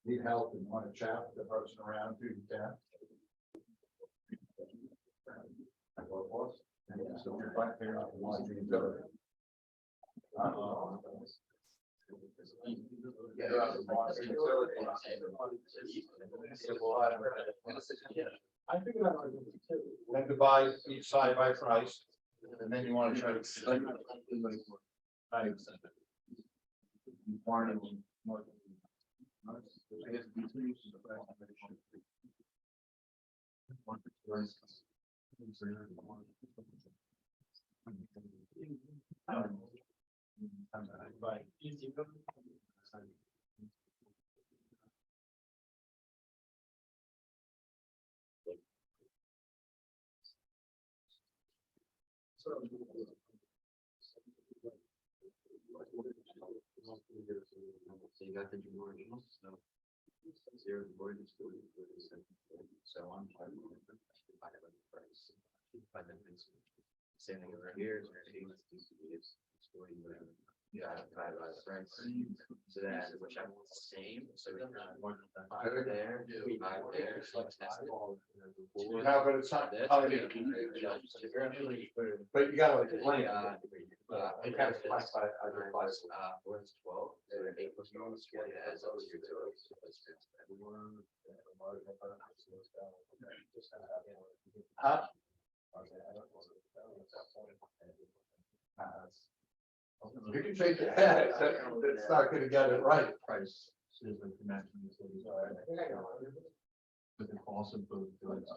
Need help and want to chat with the person around you, you can. What was? So you're trying to figure out why you do it. I figured out then divide each side by price, and then you want to try to. So you got the marginal, so 0 to 40 is 40, so on. Divided by the price. Same thing over here is 40 whatever. Yeah, divided by the price. So then whichever one's the same, so we got 5 there, 5 there, so that's all. Yeah, but it's not. But you gotta like explain it. You kind of classify it as a class. 4 is 12, so 8 plus 1 is 20, as well as your 2. Huh? You can shake your head, it's not gonna get it right. Price is the dimension. But the cost of both goods.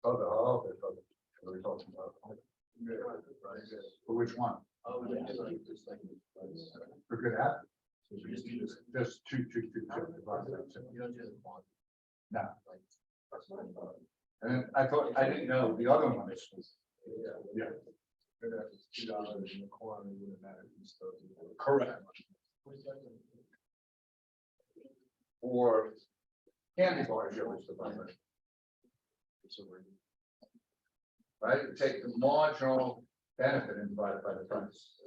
Oh, okay, okay. What are we talking about? For which one? For good app? Just two. No. And I thought, I didn't know the other one is. Yeah. Correct. Or candy bars, you always divide it. Right, take the marginal benefit and divide it by the price.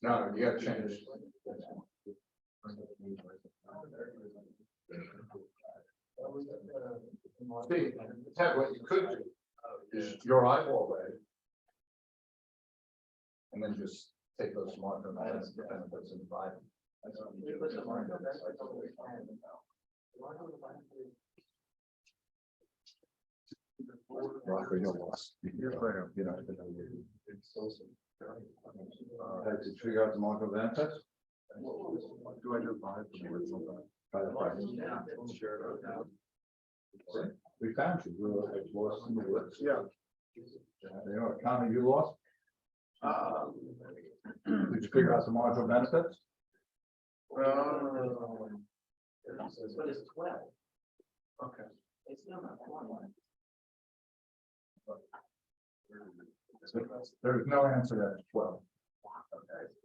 No, you gotta change. See, Ted, what you could do is your eyeball rate. And then just take those marginal benefits and divide them. Rocker, you're lost. You're fair, you know. Did you figure out the marginal benefits? Do I do by the price? We found you. You were lost in the woods. Yeah. You know, Tommy, you lost? Did you figure out the marginal benefits? But it's 12. Okay. It's still not 1. There's no answer at 12.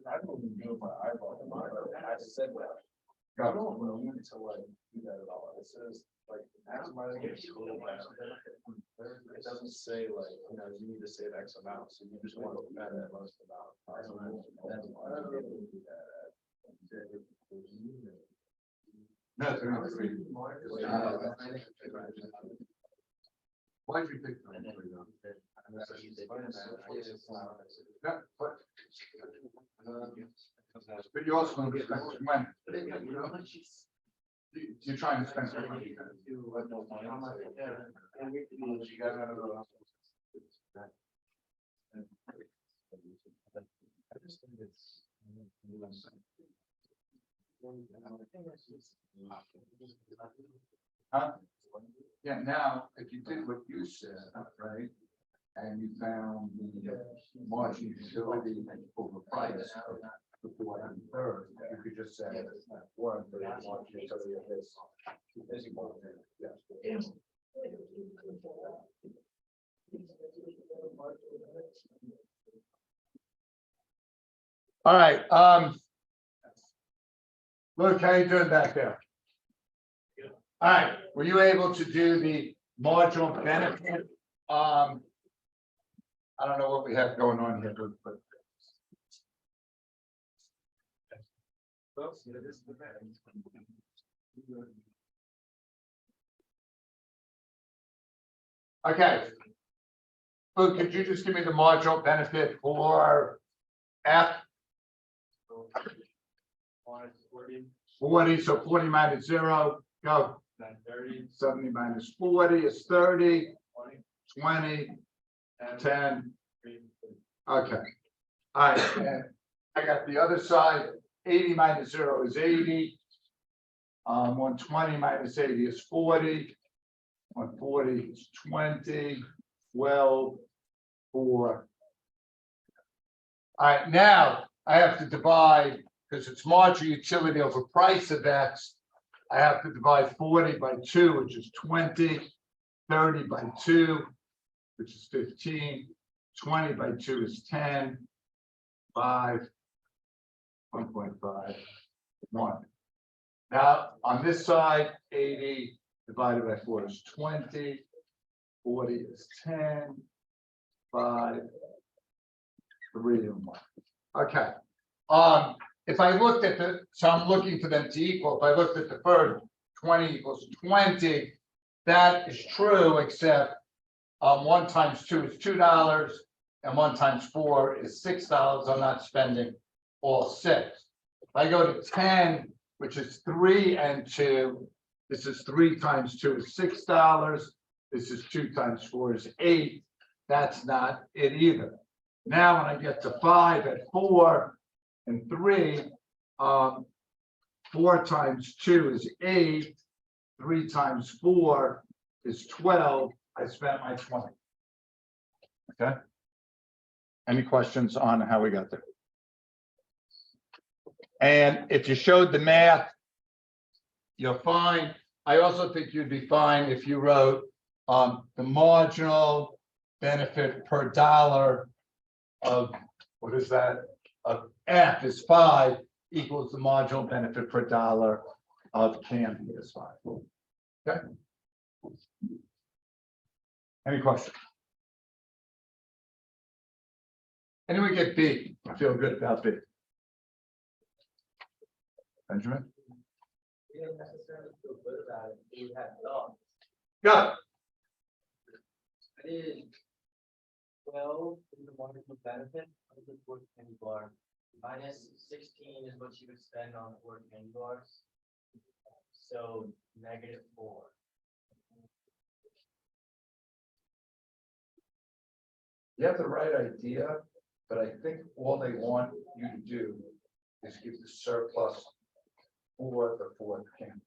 I don't even know my eyeball. I just said that. I Got it. don't know until I do that at all. It says like maximizing your total benefit. It doesn't say like, you know, you need to save X amount, so you just want to bet that most amount. No, it's only 3. Why'd you pick that? Yeah, but you also want to get back to when you're trying to spend some money. Huh? Yeah, now, if you did what you said, right, and you found the margin utility over price before and third, you could just say one for the margin utility of this. Yeah. All right, look, how you doing back there? All right, were you able to do the marginal benefit? I don't know what we have going on here, but. Okay. Luke, could you just give me the marginal benefit for F? 40, so 40 minus 0, go. 70 minus 40 is 30, 20, 10. Okay. All right. And I got the other side. 80 minus 0 is 80. 120 minus 80 is 40. 140 is 20. 12, 4. All right. Now I have to divide because it's marginal utility over price of X. I have to divide 40 by 2, which is 20, 30 by 2, which is 15, 20 by 2 is 10, 5, 1.5, 1. Now, on this side, 80 divided by 4 is 20, 40 is 10, 5, 3, and 1. Okay. if I looked at so I'm looking for them to equal, if I looked at the first 20 equals 20, that is true, except 1 times 2 is $2, and 1 times 4 is $6. I'm not spending all 6. If I go to 10, which is 3 and 2, this is 3 times 2 is $6. This is 2 times 4 is 8. That's not it either. Now, when I get to 5 at 4 and 3, 4 times 2 is 8. 3 times 4 is 12. I spent my 20. Okay. Any questions on how we got there? And if you showed the math, you're fine. I also think you'd be fine if you wrote the marginal benefit per dollar of, what is that? Of F is 5 equals the marginal benefit per dollar of candy is 5. Okay. Any questions? And then we get B. I feel good about B. Benjamin? We didn't necessarily feel good about it. We had thoughts. Go. I did 12 is the marginal benefit of the 4 candy bar. Minus 16 is what you would spend on 4 candy bars. So -4. You have the right idea, but I think all they want you to do is give the surplus for the 4th candy.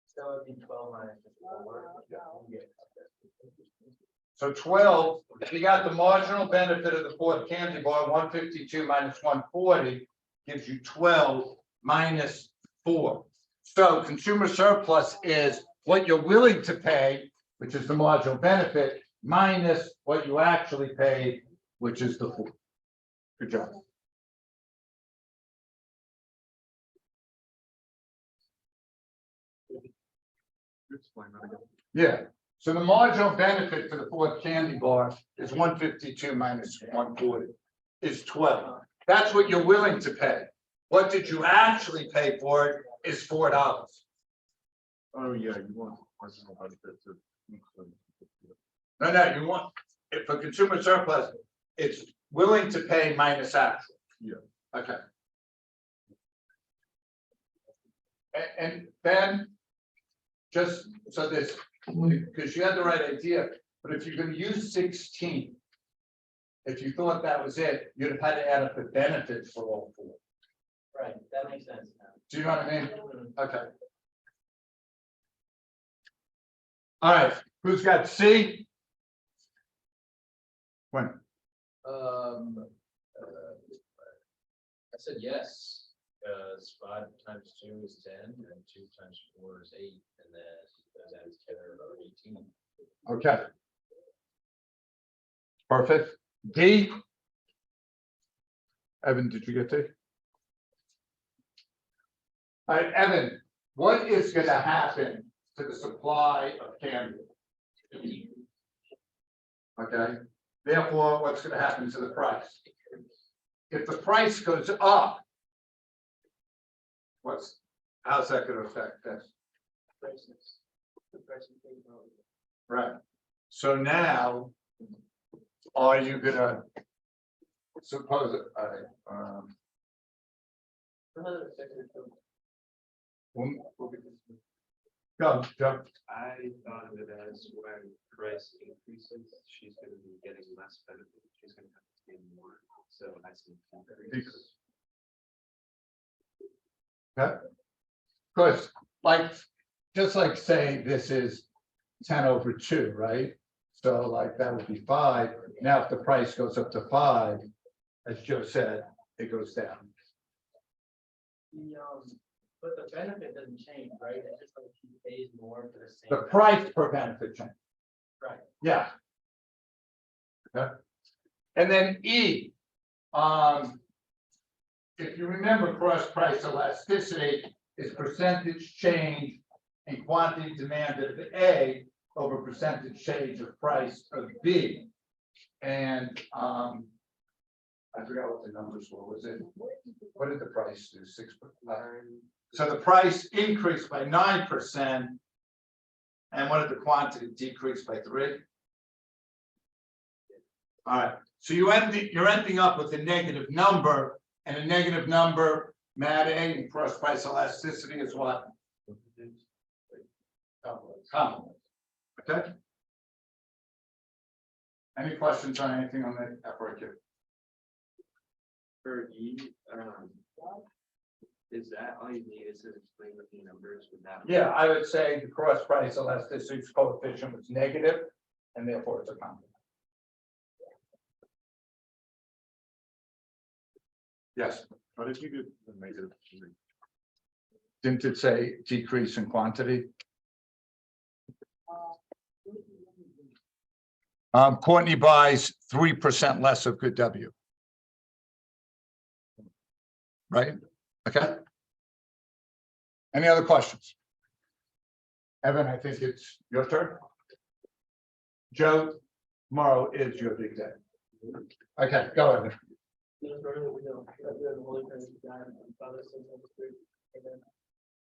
So it'd be 12 minus 4. Yeah. So 12, if you got the marginal benefit of the 4th candy bar, 152 minus 140 gives you 12 minus 4. So consumer surplus is what you're willing to pay, which is the marginal benefit, minus what you actually paid, which is the 4. Good job. Yeah. So the marginal benefit for the 4th candy bar is 152 minus 140 is 12. That's what you're willing to pay. What did you actually pay for it is $4. Oh, yeah, you want marginal benefit to include. No, you want, if for consumer surplus, it's willing to pay minus actual. Yeah. Okay. And then, just so this, because you had the right idea, but if you're going to use 16, if you thought that was it, you'd have had to add up the benefits for all 4. Right, that makes sense now. Do you know what I mean? Okay. All right, who's got C? When? I said yes, because 5 times 2 is 10, and 2 times 4 is 8, and then those ends together are 18. Okay. Perfect. D. Evan, did you get D? All right, Evan, what is going to happen to the supply of candy? Okay, therefore, what's going to happen to the price? If the price goes up, how's that going to affect this? Right. So now, are you gonna suppose it? Go, Joe. I thought of it as when price increases, she's gonna be getting less benefit, she's gonna have to pay more, so I see. Decrease. Okay. Because like, just like say this is 10/2, right? So like that would be 5. Now, if the price goes up to 5, as Joe said, it goes down. But the benefit doesn't change, right? It's just like she pays more for the same. The price per benefit change. Right. Yeah. Okay. And then E. If you remember, cross price elasticity is percentage change in quantity demanded of A over percentage change of price of B. And I forgot what the numbers were, was it, what did the price do, 6%? So the price increased by 9%. And what did the quantity decrease by 3%? All right, so you're ending up with a negative number, and a negative number, MAD A and cross price elasticity is what? Complement. Okay? Any questions on anything on the FRQ? For E, is that all you need is to explain the P numbers with that? Yeah, I would say the cross price elasticity coefficient was negative, and therefore it's a complement. Yes, What if you could make it? didn't it say decrease in quantity? Courtney buys 3% less of good W. Right? Okay. Any other questions? Evan, I think it's your turn. Joe, tomorrow is your big day. Okay, go ahead.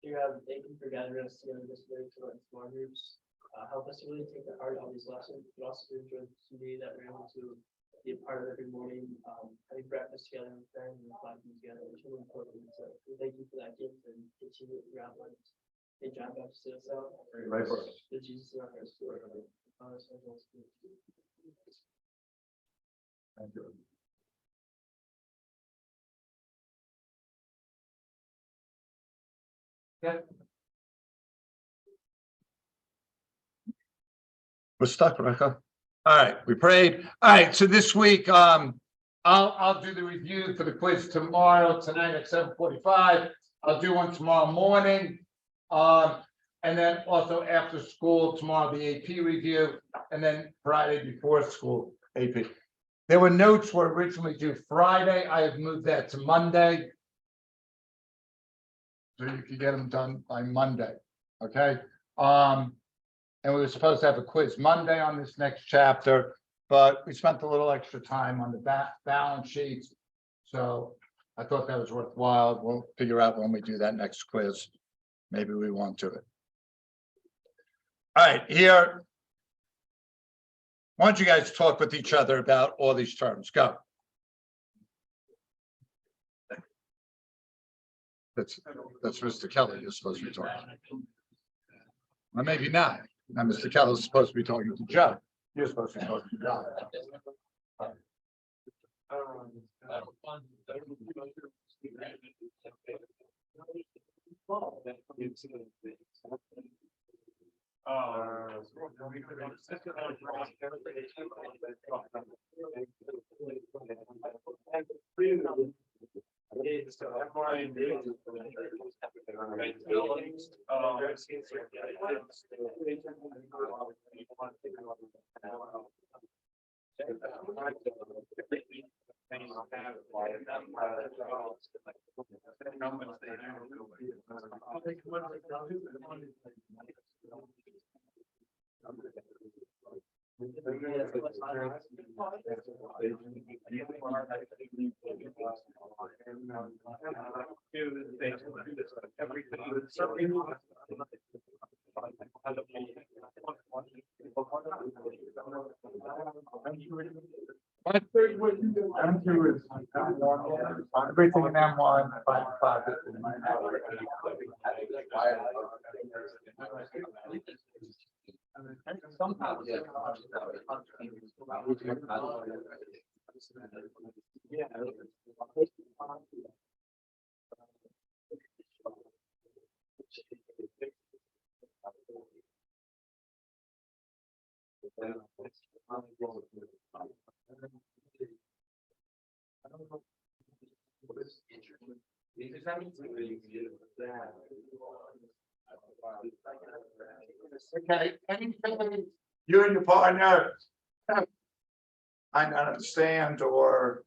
You have thank you for gathering us together this way to learn small groups. Help us to really take to heart all these lessons, but also to enjoy the community that we're able to be a part of every morning. Having breakfast together with friends and talking together is really important. So we thank you for that gift and continue it throughout life. Hey, John Baptist, us out. Right for us. The Jesus in our hearts. Thank you. Yeah. We're stuck, Rebecca. All right, we prayed. All right, so this week, I'll do the review for the quiz tomorrow, tonight at 7:45. I'll do one tomorrow morning. And then also after school, tomorrow, the AP review, and then Friday before school, AP. There were notes were originally due Friday. I have moved that to Monday. So you can get them done by Monday, okay? And we were supposed to have a quiz Monday on this next chapter, but we spent a little extra time on the balance sheets. So I thought that was worthwhile. We'll figure out when we do that next quiz. Maybe we won't do it. All right, here. Why don't you guys talk with each other about all these terms? Go. That's Mr. Kelly you're supposed to be talking. Or maybe not. Now, Mr. Kelly's supposed to be talking to Joe. You're supposed to be talking to Joe. Everything in M1, 5. Okay, anything you and your partner I don't understand, or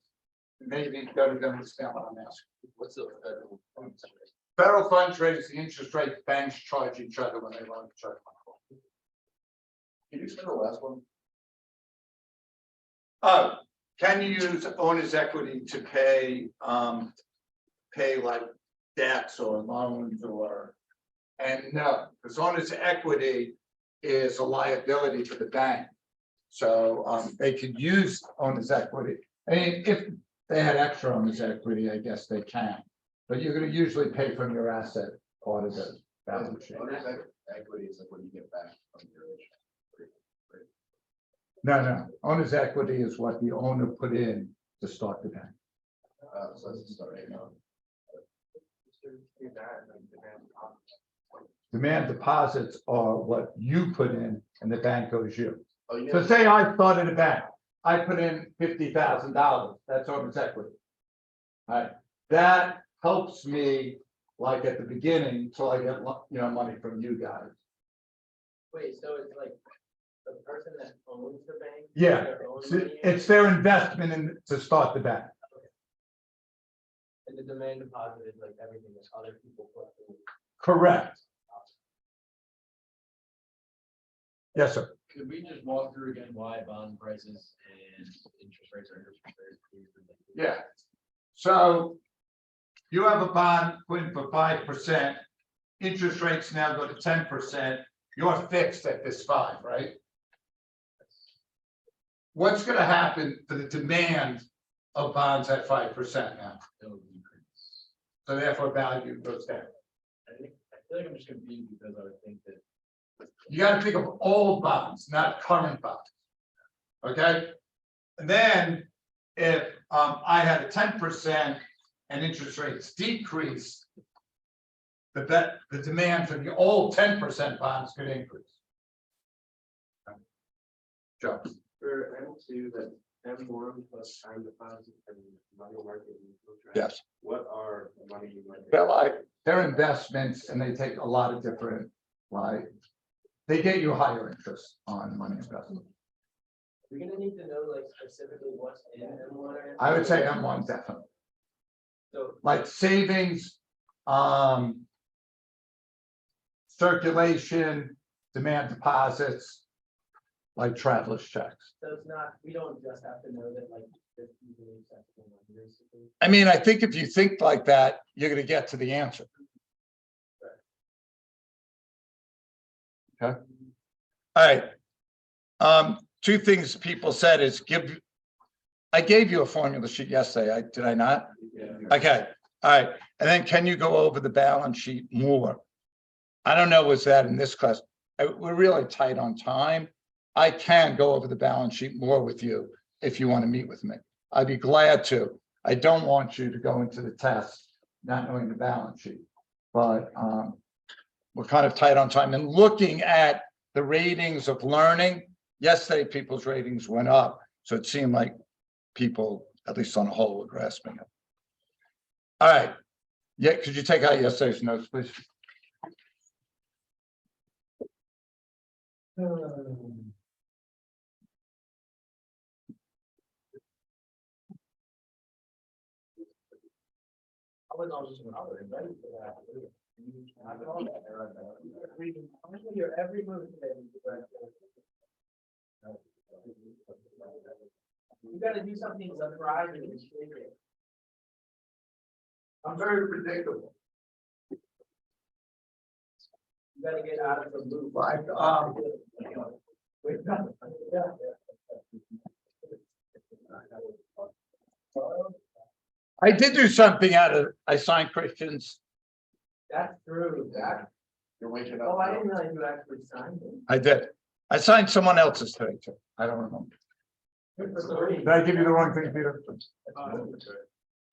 maybe don't understand what I'm asking. What's the federal funds rate? Federal funds rate is the interest rate banks charge each other when they loan each other. Can you explain the last one? Oh, can you use owner's equity to pay, pay like debts or loans or? And no, because owner's equity is a liability for the bank. So, they could use owner's equity. I mean, if they had extra owner's equity, I guess they can. But you're gonna usually pay from your asset part of the balance sheet. Owner's equity is like what you get back from your original. No, owner's equity is what the owner put in to start the bank. So that's the start right now. Demand deposits are what you put in and the bank owes you. Oh, you So know, say I started a bank, I put in $50,000, that's owner's equity. All right, that helps me like at the beginning till I get, money from you guys. Wait, so it's like the person that owns the bank? Yeah, their own It's money it's their investment in to start the bank. And the demand deposit is like everything that other people put in. Correct. Yes, sir. Could we just walk through again why bond prices and interest rates are very? Yeah. So you have a bond put in for 5%. Interest rates now go to 10%. You're fixed at this 5, right? What's going to happen to the demand of bonds at 5% now? So therefore value goes down. I feel like I'm just confused because I would think that. You got to think of old bonds, not current bonds. Okay? And then if I had a 10% and interest rates decrease, the demand for the old 10% bonds could increase. Joe. For M2, that M1 plus time deposit and money market. mutual trust, Yes. What are the money market? They're investments and they take a lot of different, like, they get you higher interest on money investment. We're gonna need to know like specifically what's in M1 or. I would say M1 definitely, So, like savings, circulation, demand deposits, like traveler's checks. so it's not, we don't just have to know that like. this easily accessible money, basically. I mean, I think if you think like that, you're gonna get to the answer. Okay. All right. Two things people said is I gave you a formula sheet yesterday, did I not? Okay, all right, and then can you go over the balance sheet more? I don't know, was that in this class? We're really tight on time. I can go over the balance sheet more with you if you want to meet with me. I'd be glad to. I don't want you to go into the test not knowing the balance sheet, but we're kind of tight on time. And looking at the ratings of learning, yesterday people's ratings went up, so it seemed like people, at least on a whole, were grasping it. All right, yeah, could you take out yesterday's notes, please? I was on just another, ready for that. I've been on that. Reading, I'm gonna hear every move today. You gotta do something surprising and shocking. I'm very predictable. You gotta get out of the loop. Like, I did do something I signed Christians. That's true, that, you're waking oh, up. I didn't realize you actually signed it. I did. I signed someone else's today too. I don't remember. Did I give you the wrong thing, Peter?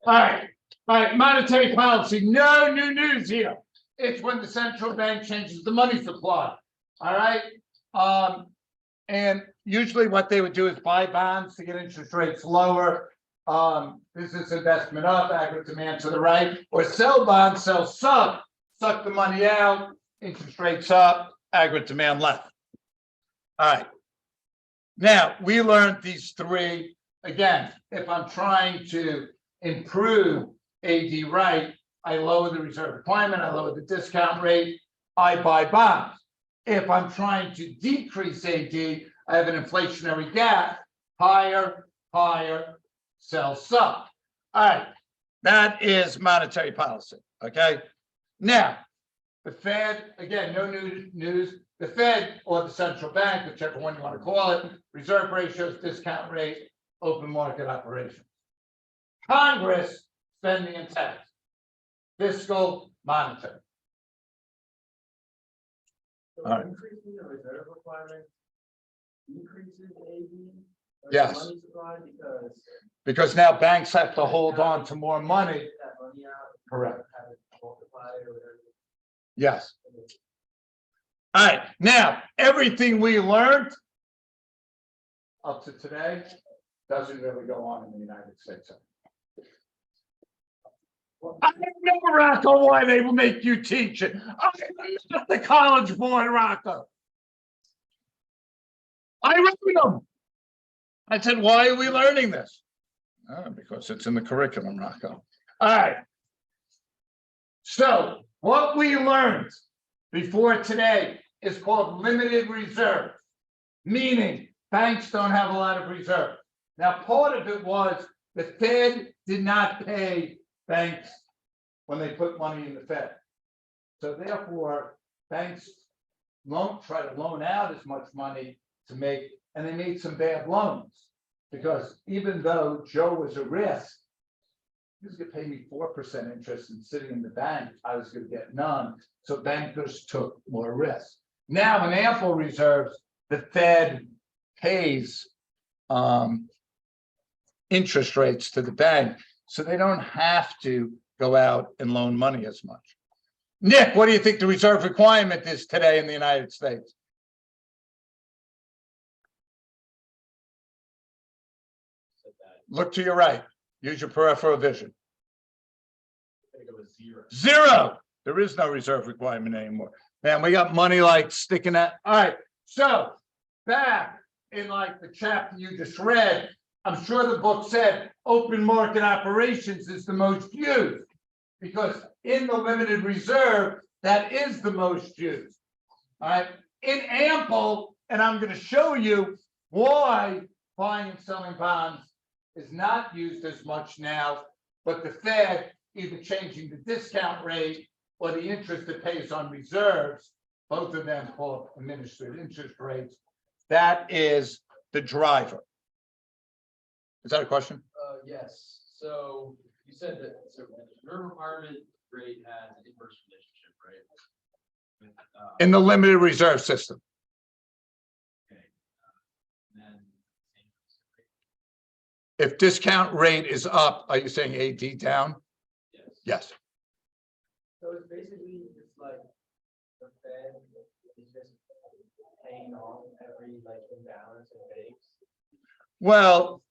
All right, monetary policy, no new news here. It's when the central bank changes the money supply. All right. And usually what they would do is buy bonds to get interest rates lower. Business investment up, aggregate demand to the right, or sell bonds, sell suck the money out, interest rates up, aggregate demand left. All right. Now, we learned these three. Again, if I'm trying to improve AD right, I lower the reserve requirement, I lower the discount rate, I buy bonds. If I'm trying to decrease AD, I have an inflationary gap higher, higher, sell some. All right, that is monetary policy, okay? Now, the Fed, again, no new news, the Fed or the central bank, whichever one you want to call it, reserve ratios, discount rate, open market operations. Congress, spending and tax, fiscal, monetary. So All right. increasing the reserve requirement decreases AD. Yes. Money supply because. Because now banks have to hold on to more money. Get that money out. Correct. Have it multiply or whatever. Yes. All right, now, everything we learned up to today doesn't really go on in the United States. I don't know, Rocco, why they will make you teach it. I'm not the college boy, Rocco. I read them. I said, why are we learning this? Because it's in the curriculum, Rocco. All right. So what we learned before today is called limited reserve, meaning banks don't have a lot of reserve. Now, part of it was the Fed did not pay banks when they put money in the Fed. So therefore, banks won't try to loan out as much money to make, and they made some bad loans. Because even though Joe was a risk, he was gonna pay me 4% interest and sitting in the bank, I was gonna get none. So bankers took more risk. Now in ample reserves, the Fed pays interest rates to the bank, so they don't have to go out and loan money as much. Nick, what do you think the reserve requirement is today in the United States? Said that, Look to your right. Use your peripheral vision. I think it was 0. Zero. There is no reserve requirement anymore. Man, we got money like sticking at. All right. So back in like the chapter you just read, I'm sure the book said open market operations is the most used because in the limited reserve, that is the most used. All right. In ample, and I'm going to show you why buying and selling bonds is not used as much now, but the Fed either changing the discount rate or the interest it pays on reserves, both of them called administered interest rates. That is the driver. Is that a question? Yes, so you said that, so the reserve requirement rate has an inverse relationship, right? With, In the limited reserve system. okay, then. If discount rate is up, are you saying AD down? Yes. Yes. So it's basically just like the Fed is just paying off every like imbalance in banks. Well,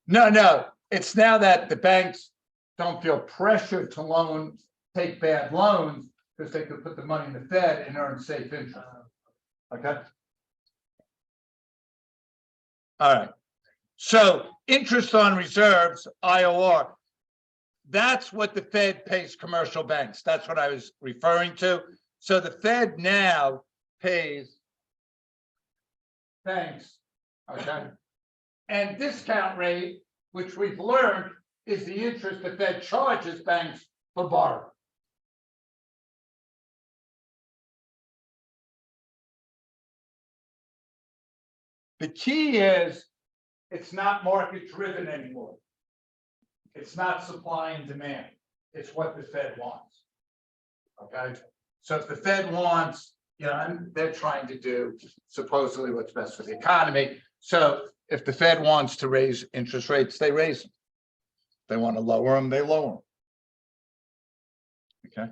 no, it's now that the banks don't feel pressured to take bad loans because they could put the money in the Fed and earn safe interest. Okay. All right. So interest on reserves, IOR, that's what the Fed pays commercial banks. That's what I was referring to. So the Fed now pays banks, okay? And discount rate, which we've learned, is the interest the Fed charges banks for borrowing. The key is it's not market driven anymore. It's not supply and demand. It's what the Fed wants. Okay, so if the Fed wants, and they're trying to do supposedly what's best for the economy. So if the Fed wants to raise interest rates, they raise them. If they want to lower them, they lower them. Okay.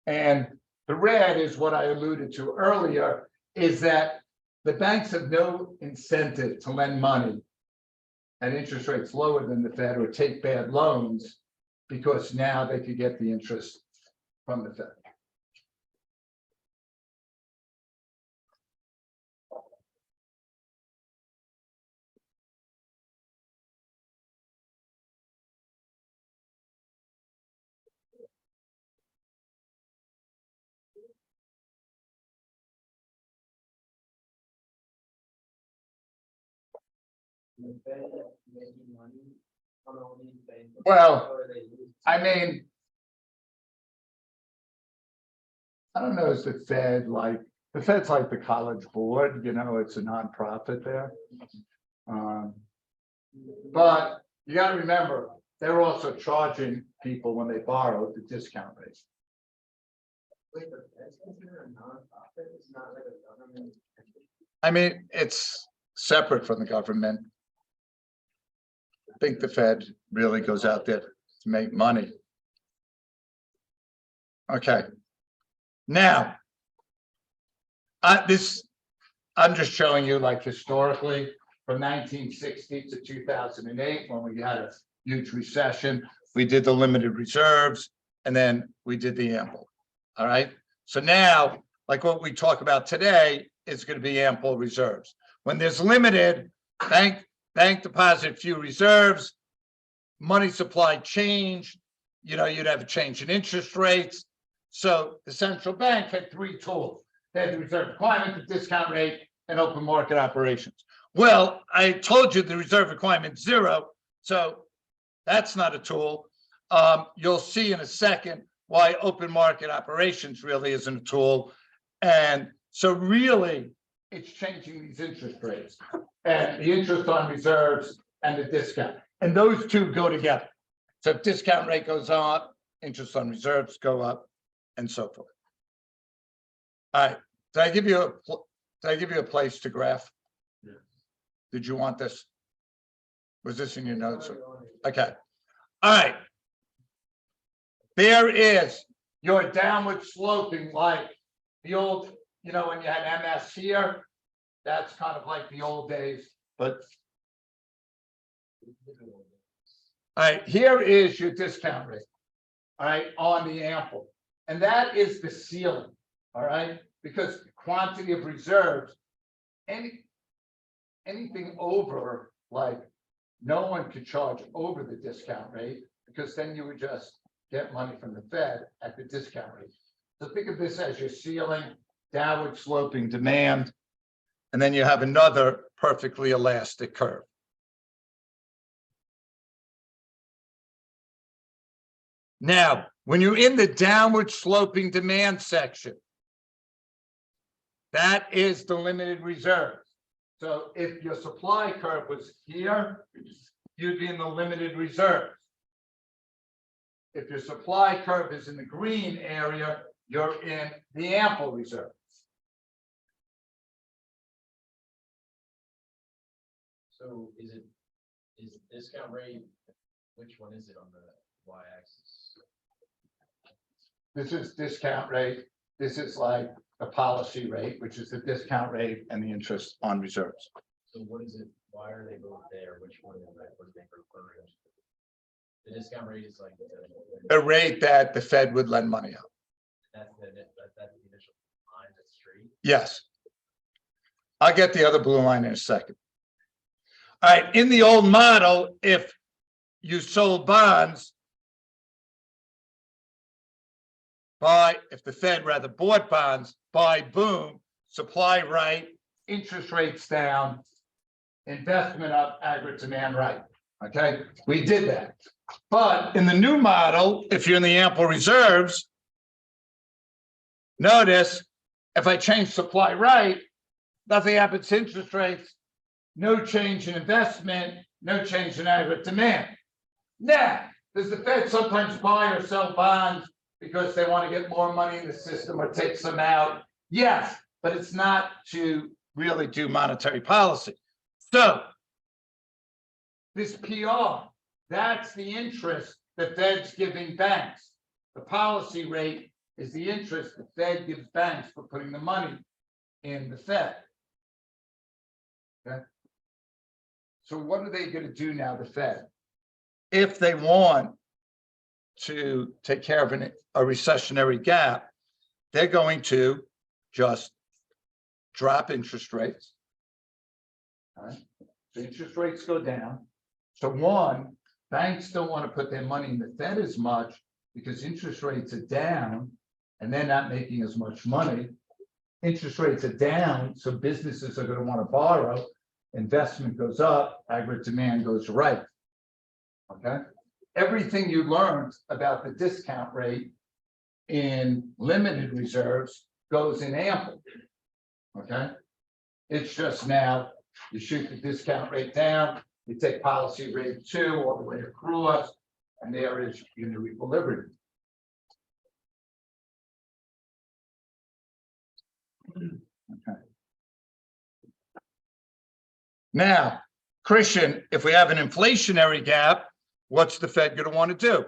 And the red is what I alluded to earlier, is that the banks have no incentive to lend money at interest rates lower than the Fed or take bad loans because now they could get the interest from the Fed. The Fed making money on all these banks. Well, Or they lose. I mean, I don't know, is the Fed's like the College Board, you know, it's a nonprofit there. But you gotta remember, they're also charging people when they borrow the discount rate. Wait, but that's considered a nonprofit, it's not like a government. I mean, it's separate from the government. I think the Fed really goes out there to make money. Okay. Now. I'm just showing you like historically from 1960 to 2008, when we had a huge recession, we did the limited reserves and then we did the ample. All right. So now, like what we talk about today, is going to be ample reserves. When there's limited bank deposit, few reserves, money supply change, you know, you'd have a change in interest rates. So the central bank had three tools. They had the reserve requirement, the discount rate, and open market operations. Well, I told you the reserve requirement is 0, so that's not a tool. You'll see in a second why open market operations really isn't a tool. And so really, it's changing these interest rates and the interest on reserves and the discount. And those two go together. So if discount rate goes up, interest on reserves go up, and so forth. All right, did I give you a place to graph? Yeah. Did you want this? Was this in your notes? Okay. All right. There is your downward sloping, like the old, you know, when you had MS here, that's kind of like the old days, but. All right, here is your discount rate, all right, on the ample. And that is the ceiling, all right, because the quantity of reserves, anything over, like, no one could charge over the discount rate, because then you would just get money from the Fed at the discount rate. So think of this as your ceiling, downward sloping demand, and then you have another perfectly elastic curve. Now, when you're in the downward sloping demand section, that is the limited reserves. So if your supply curve was here, you'd be in the limited reserves. If your supply curve is in the green area, you're in the ample reserves. So is discount rate, which one is it on the y-axis? This is discount rate. This is like the policy rate, which is the discount rate and the interest on reserves. So what is it, why are they both there? Which one is that? What do they refer to? The discount rate is like The rate that the Fed would lend money out. that's the initial line that's straight. Yes. I'll get the other blue line in a second. All right, in the old model, if you sold bonds, if the Fed rather bought bonds, boom, supply right, interest rates down, investment up, aggregate demand right. Okay, we did that. But in the new model, if you're in the ample reserves, notice if I change supply right, nothing happens to interest rates, no change in investment, no change in aggregate demand. Now, does the Fed sometimes buy or sell bonds because they want to get more money in the system or take some out? Yes, but it's not to really do monetary policy. So this PR, that's the interest the Fed's giving banks. The policy rate is the interest the Fed gives banks for putting the money in the Fed. Okay. So what are they going to do now, the Fed? If they want to take care of a recessionary gap, they're going to just drop interest rates. All right. So interest rates go down. So one, banks don't want to put their money in the Fed as much because interest rates are down and they're not making as much money. Interest rates are down, so businesses are going to want to borrow. investment goes up, aggregate demand goes right. Okay? Everything you learned about the discount rate in limited reserves goes in ample. Okay? It's just now, you shoot the discount rate down, you take policy rate 2 all the way across, and there is your new equilibrium. Okay. Now, Christian, if we have an inflationary gap, what's the Fed going to want to do?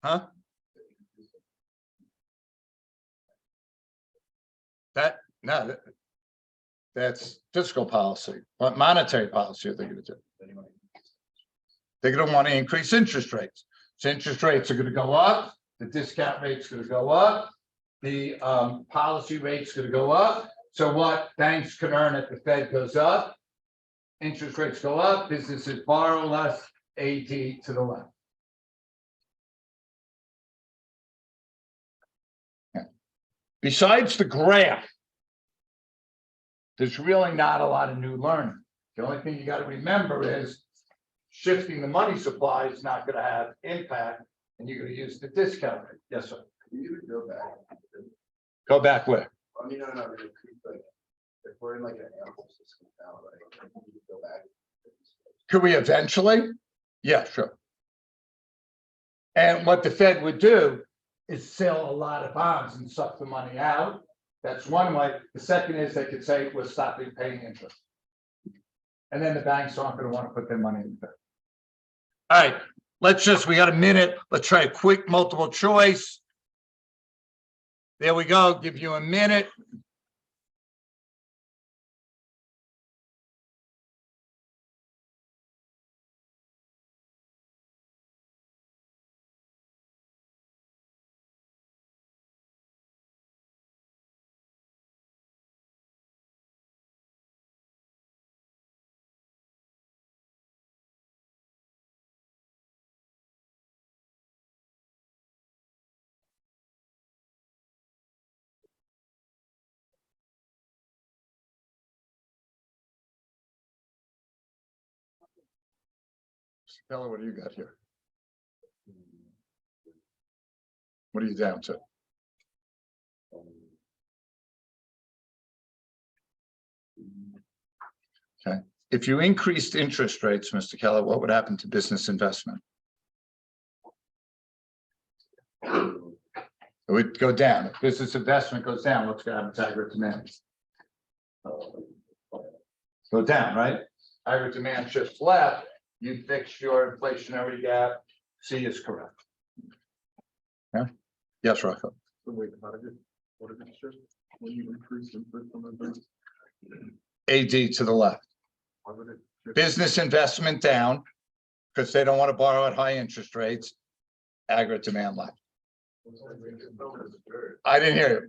Huh? That's fiscal policy. What monetary policy are they going to do? They're going to want to increase interest rates. So interest rates are going to go up. The discount rate's going to go up. The policy rate's going to go up. So what banks can earn at the Fed goes up. Interest rates go up. Businesses borrow less. AD to the left. Besides the graph, there's really not a lot of new learning. The only thing you got to remember is shifting the money supply is not going to have impact, and you're going to use the discount rate. Yes, sir. Can you go back? Go back where? I mean, no, really quick, like, if we're in like an ample system now, right, can you go back? Could we eventually? Yeah, sure. And what the Fed would do is sell a lot of bonds and suck the money out. That's one way. The second is they could say we're stopping paying interest. And then the banks aren't going to want to put their money in the Fed. All right, we got a minute. Let's try a quick multiple choice. There we go. Give you a minute. Stella, what do you got here? What are you down to? Okay. If you increased interest rates, Mr. Keller, what would happen to business investment? It would go down. If business investment goes down, what's going to happen to aggregate demand? Go down, right? Aggregate demand shifts left. You fix your inflationary gap. C is correct. Yeah. Yes, Rocco. Wait, what did it show? When you increase input from the AD to the left. why would it? Business investment down because they don't want to borrow at high interest rates. Aggregate demand left. I didn't hear you.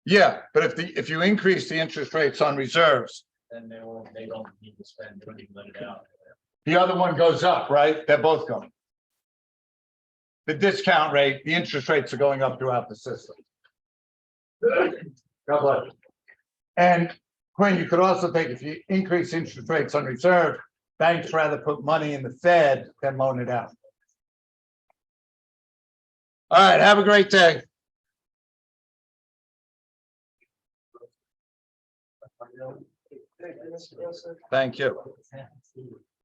Yeah, but if you increase the interest rates on reserves, Then they don't need to spend, they don't need to let it out. the other one goes up, right? They're both going. The discount rate, the interest rates are going up throughout the system. God bless you. And Quinn, you could also think if you increase interest rates on reserve, banks rather put money in the Fed than loan it out. All right, have a great day. Thank you.